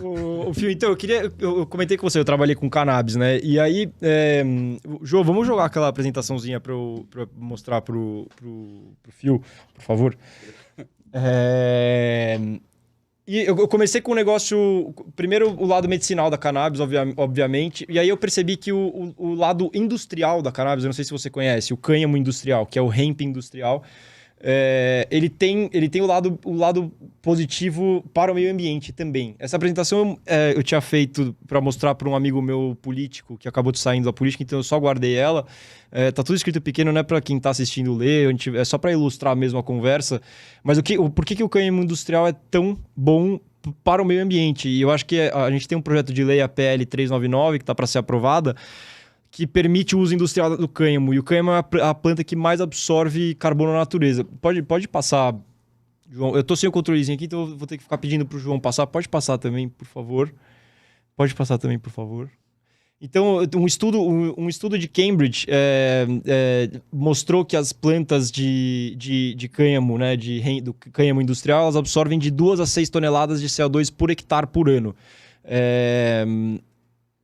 O Fio, então, eu comentei com você, eu trabalhei com cannabis, né? E aí, Jô, vamos jogar aquela apresentaçãozinha pra mostrar pro Fio, por favor. E eu comecei com um negócio... Primeiro, o lado medicinal da cannabis, obviamente. E aí eu percebi que o lado industrial da cannabis, eu não sei se você conhece, o cânhamo industrial, que é o hemp industrial, ele tem o lado positivo para o meio ambiente também. Essa apresentação eu tinha feito para mostrar para um amigo meu político, que acabou de saindo da política, então eu só guardei ela. Tá tudo escrito pequeno, não é para quem está assistindo ler, é só para ilustrar mesmo a conversa. Mas por que o cânhamo industrial é tão bom para o meio ambiente? E eu acho que a gente tem um projeto de lei, a PL 399, que está para ser aprovada, que permite o uso industrial do cânhamo. E o cânhamo é a planta que mais absorve carbono na natureza. Pode passar, João. Eu tô sem o controlezinho aqui, então eu vou ter que ficar pedindo pro João passar. Pode passar também, por favor. Pode passar também, por favor. Então, um estudo de Cambridge mostrou que as plantas de cânhamo, né, do cânhamo industrial, elas absorvem de 2 a 6 toneladas de CO2 por hectare por ano.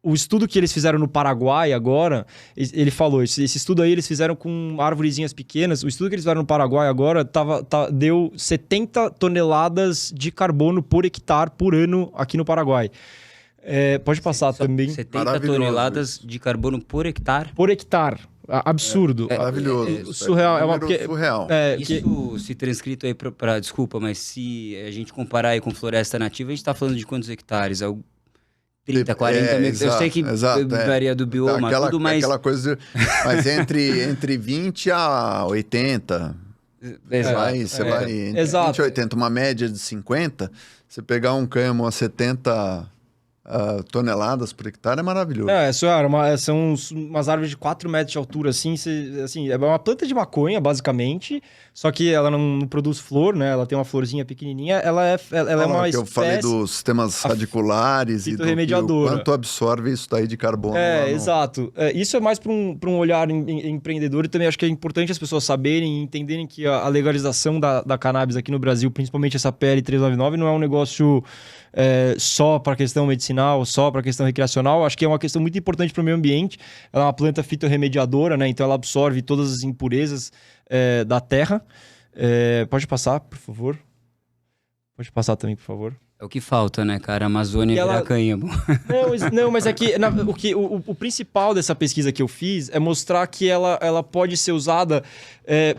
O estudo que eles fizeram no Paraguai agora, ele falou, esse estudo aí eles fizeram com arvorezinhas pequenas. O estudo que eles fizeram no Paraguai agora deu 70 toneladas de carbono por hectare por ano aqui no Paraguai. Pode passar também. 70 toneladas de carbono por hectare? Por hectare. Absurdo. Maravilhoso. Surreal. Surreal. Isso se transcrito aí para desculpa, mas se a gente comparar aí com floresta nativa, a gente está falando de quantos hectares? 30, 40 mil. Eu sei que varia do bioma, tudo mais... Aquela coisa... Mas entre 20 a 80... Você vai entre 20 a 80, uma média de 50, você pegar um cânhamo a 70 toneladas por hectare é maravilhoso. São umas árvores de 4 metros de altura, assim, é uma planta de maconha, basicamente, só que ela não produz flor, né? Ela tem uma florzinha pequenininha, ela é uma espécie... Eu falei dos sistemas radiculares e do quanto absorve isso daí de carbono. Exato. Isso é mais para um olhar empreendedor, e também acho que é importante as pessoas saberem e entenderem que a legalização da cannabis aqui no Brasil, principalmente essa PL 399, não é um negócio só para a questão medicinal, só para a questão recreacional. Acho que é uma questão muito importante para o meio ambiente. Ela é uma planta fitorremediadora, né? Então ela absorve todas as impurezas da terra. Pode passar, por favor. Pode passar também, por favor. É o que falta, né, cara? A Amazônia virar cânhamo. Não, mas é que o principal dessa pesquisa que eu fiz é mostrar que ela pode ser usada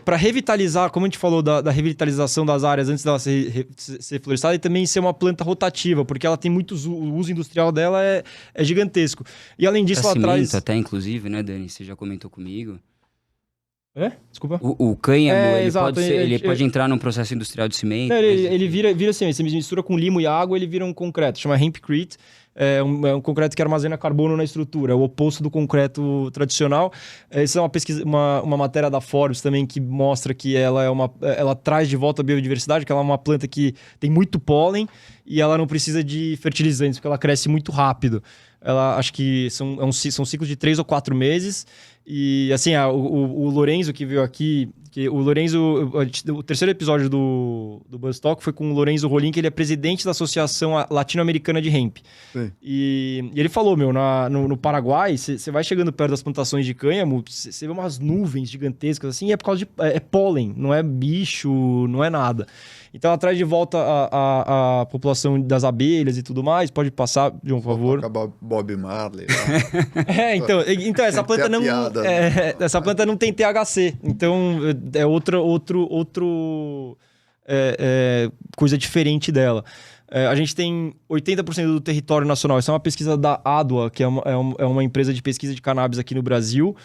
para revitalizar, como a gente falou da revitalização das áreas antes dela ser florestada, e também ser uma planta rotativa, porque ela tem muitos... O uso industrial dela é gigantesco. E além disso, ela traz... até, inclusive, né, Dani? Você já comentou comigo. Desculpa. O cânhamo, ele pode entrar num processo industrial de cimento. Ele vira assim, você mistura com limo e água, ele vira um concreto, chama hempcrete. É um concreto que armazena carbono na estrutura, é o oposto do concreto tradicional. Essa é uma pesquisa, uma matéria da Forbes também, que mostra que ela traz de volta a biodiversidade, que ela é uma planta que tem muito pólen e ela não precisa de fertilizantes, porque ela cresce muito rápido. Acho que são ciclos de 3 ou 4 meses. E assim, o Lorenzo que veio aqui, o terceiro episódio do Buzz Talk foi com o Lorenzo Rolim, que ele é presidente da Associação Latino-Americana de Hemp. E ele falou, no Paraguai, você vai chegando perto das plantações de cânhamo, você vê umas nuvens gigantescas, assim, e é por causa de pólen, não é bicho, não é nada. Então ela traz de volta a população das abelhas e tudo mais. Pode passar, João, por favor. Bob Marley. Então essa planta não... essa planta não tem THC. Então é outra coisa diferente dela. A gente tem 80% do território nacional. Isso é uma pesquisa da ADUA, que é uma empresa de pesquisa de cannabis aqui no Brasil,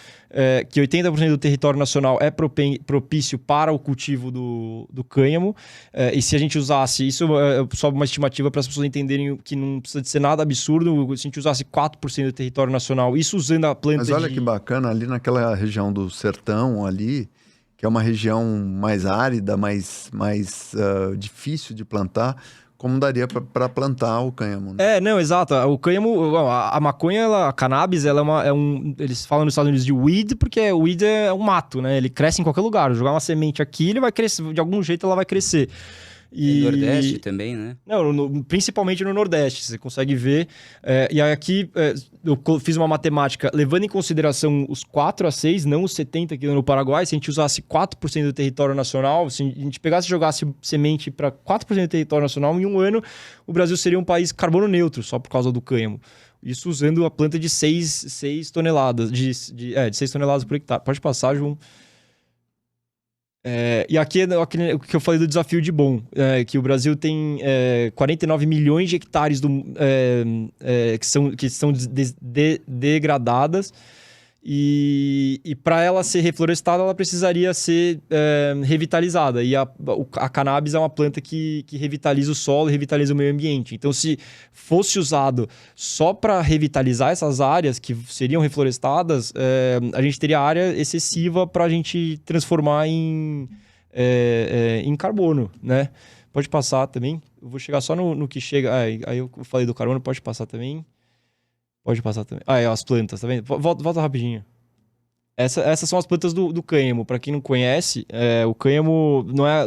que 80% do território nacional é propício para o cultivo do cânhamo. E se a gente usasse... Isso é só uma estimativa para as pessoas entenderem que não precisa de ser nada absurdo. Se a gente usasse 4% do território nacional, isso usando a planta... Mas olha que bacana, ali naquela região do sertão ali, que é uma região mais árida, mais difícil de plantar... Como daria para plantar o cânhamo, né? Exato. O cânhamo, a maconha, a cannabis, ela eles falam nos Estados Unidos de weed, porque o weed é um mato, né? Ele cresce em qualquer lugar. Jogar uma semente aqui, ele vai crescer, de algum jeito ela vai crescer. E Nordeste também, né? Não, principalmente no Nordeste, você consegue ver. E aqui eu fiz uma matemática levando em consideração os 4 a 6, não os 70 aqui no Paraguai. Se a gente usasse 4% do território nacional, se a gente pegasse e jogasse semente para 4% do território nacional, em um ano o Brasil seria um país carbono neutro, só por causa do cânhamo. Isso usando a planta de 6 toneladas, de 6 toneladas por hectare. Pode passar, João. E aqui é o que eu falei do desafio de Bonn, que o Brasil tem 49 milhões de hectares que são degradadas, e para ela ser reflorestada, ela precisaria ser revitalizada. E a cannabis é uma planta que revitaliza o solo, revitaliza o meio ambiente. Então, se fosse usado só para revitalizar essas áreas que seriam reflorestadas, a gente teria área excessiva para a gente transformar em carbono, né? Pode passar também. Eu vou chegar só no que chega. Aí eu falei do carbono, pode passar também. Pode passar também. As plantas, tá vendo? Volta rapidinho. Essas são as plantas do cânhamo. Para quem não conhece, o cânhamo não é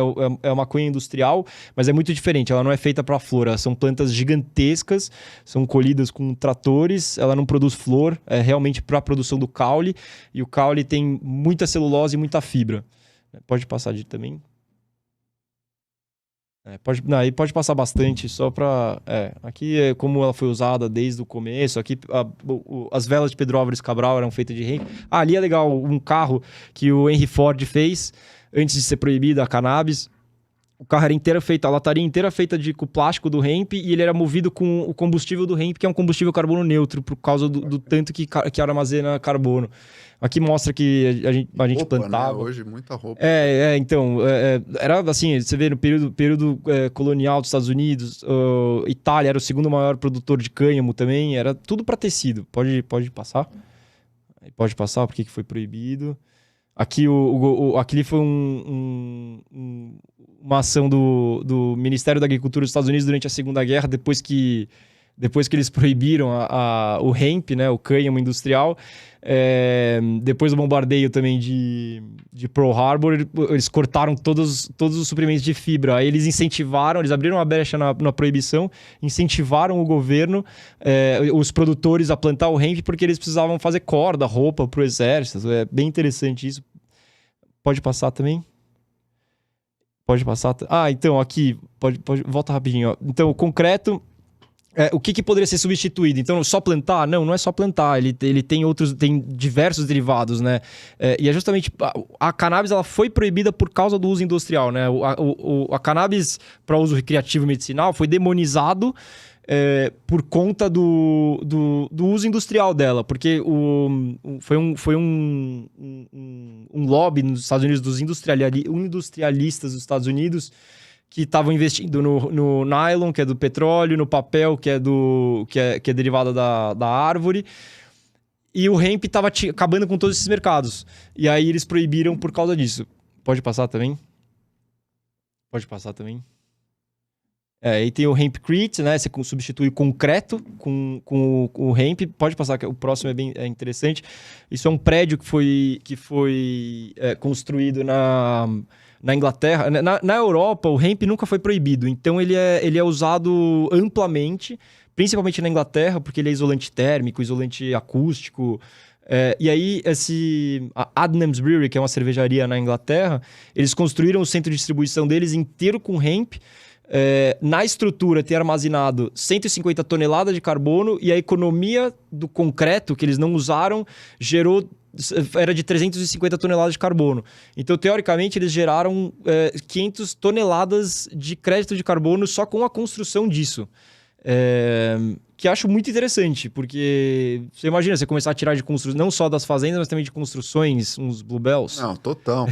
uma maconha industrial, mas é muito diferente. Ela não é feita para flor. Elas são plantas gigantescas, são colhidas com tratores. Ela não produz flor, é realmente para a produção do caule. E o caule tem muita celulose e muita fibra. Pode passar de também. Pode passar bastante, só para... aqui é como ela foi usada desde o começo. Aqui as velas de Pedro Álvares Cabral eram feitas de hemp. Ali é legal, um carro que o Henry Ford fez antes de ser proibida a cannabis. O carro era inteiro feito, a lataria inteira feita com o plástico do hemp, e ele era movido com o combustível do hemp, que é um combustível carbono neutro, por causa do tanto que armazena carbono. Aqui mostra que a gente roupa, plantava. Né? Hoje, muita roupa. Então, era assim, você vê no período colonial dos Estados Unidos, Itália era o segundo maior produtor de cânhamo também, era tudo para tecido. Pode passar? Pode passar, porque que foi proibido. Aqui aqui foi uma ação do Ministério da Agricultura dos Estados Unidos durante a Segunda Guerra, depois que eles proibiram o hemp, né, o cânhamo industrial. Depois do bombardeio também de Pearl Harbor, eles cortaram todos os suprimentos de fibra. Aí eles abriram uma brecha na proibição, incentivaram o governo, os produtores a plantar o hemp, porque eles precisavam fazer corda, roupa para o exército. É bem interessante isso. Pode passar também? Pode passar. Então aqui, volta rapidinho. Ó. Então, o concreto... o que poderia ser substituído? Então, só plantar? Não é só plantar. Ele tem diversos derivados, né? E é justamente... A cannabis ela foi proibida por causa do uso industrial, né? A cannabis para uso recreativo e medicinal foi demonizado por conta do uso industrial dela. Porque foi um lobby nos Estados Unidos, dos industrialistas dos Estados Unidos, que estavam investindo no nylon, que é do petróleo, no papel, que é derivado da árvore. E o hemp estava acabando com todos esses mercados. E aí eles proibiram por causa disso. Pode passar também? Pode passar também. E tem o Hempcrete, né? Você substitui o concreto com o hemp. Pode passar, que o próximo é interessante. Isso é um prédio que foi construído na Inglaterra. Na Europa, o hemp nunca foi proibido. Então, ele é usado amplamente, principalmente na Inglaterra, porque ele é isolante térmico, isolante acústico. E aí, a Adnams Brewery, que é uma cervejaria na Inglaterra, eles construíram o centro de distribuição deles inteiro com hemp. Na estrutura, ter armazenado 150 toneladas de carbono, e a economia do concreto, que eles não usaram, era de 350 toneladas de carbono. Então, teoricamente, eles geraram 500 toneladas de crédito de carbono só com a construção disso. Que acho muito interessante, porque você imagina, você começar a tirar de construção, não só das fazendas, mas também de construções, uns bluebells. Não, total.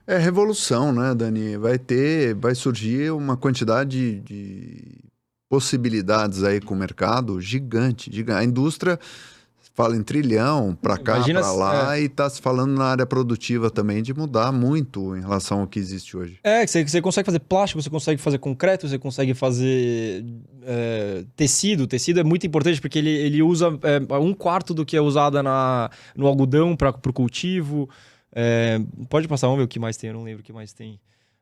É revolução, né, Dani? Vai surgir uma quantidade de possibilidades aí com o mercado gigante. A indústria fala em trilhão, para cá, para lá, e está se falando na área produtiva também de mudar muito em relação ao que existe hoje. Você consegue fazer plástico, você consegue fazer concreto, você consegue fazer tecido. O tecido é muito importante porque ele usa 1/4 do que é usado no algodão para o cultivo. Pode passar, vamos ver o que mais tem, eu não lembro o que mais tem.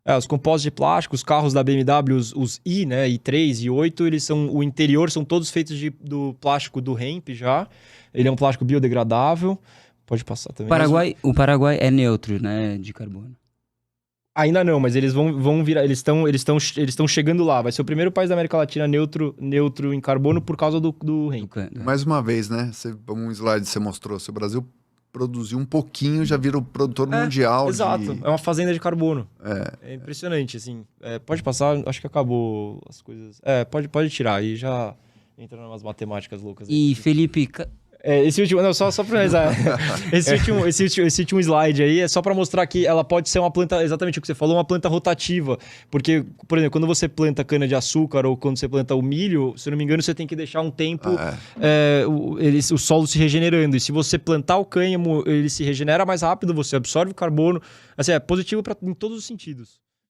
Os compostos de plástico, os carros da BMW, os i, né, i3 e i8, eles são, o interior são todos feitos do plástico do hemp já. Ele é um plástico biodegradável. Pode passar também. O Paraguai é neutro, né, de carbono. Ainda não, mas eles vão virar, eles estão chegando lá. Vai ser o primeiro país da América Latina neutro em carbono por causa do hemp. Mais uma vez, né? Um slide que você mostrou, se o Brasil produzir um pouquinho, já vira o produtor mundial. Exato, é uma fazenda de carbono. É impressionante, assim. Pode passar, acho que acabou as coisas. Pode tirar, aí já entra em umas matemáticas loucas. E Felipe... Esse último, não, só pra finalizar. esse último slide aí é só pra mostrar que ela pode ser uma planta, exatamente o que você falou, uma planta rotativa. Porque, por exemplo, quando você planta cana-de-açúcar ou quando você planta o milho, se eu não me engano, você tem que deixar um tempo o solo se regenerando. E se você plantar o cânhamo, ele se regenera mais rápido, você absorve o carbono. Assim, é positivo em todos os sentidos.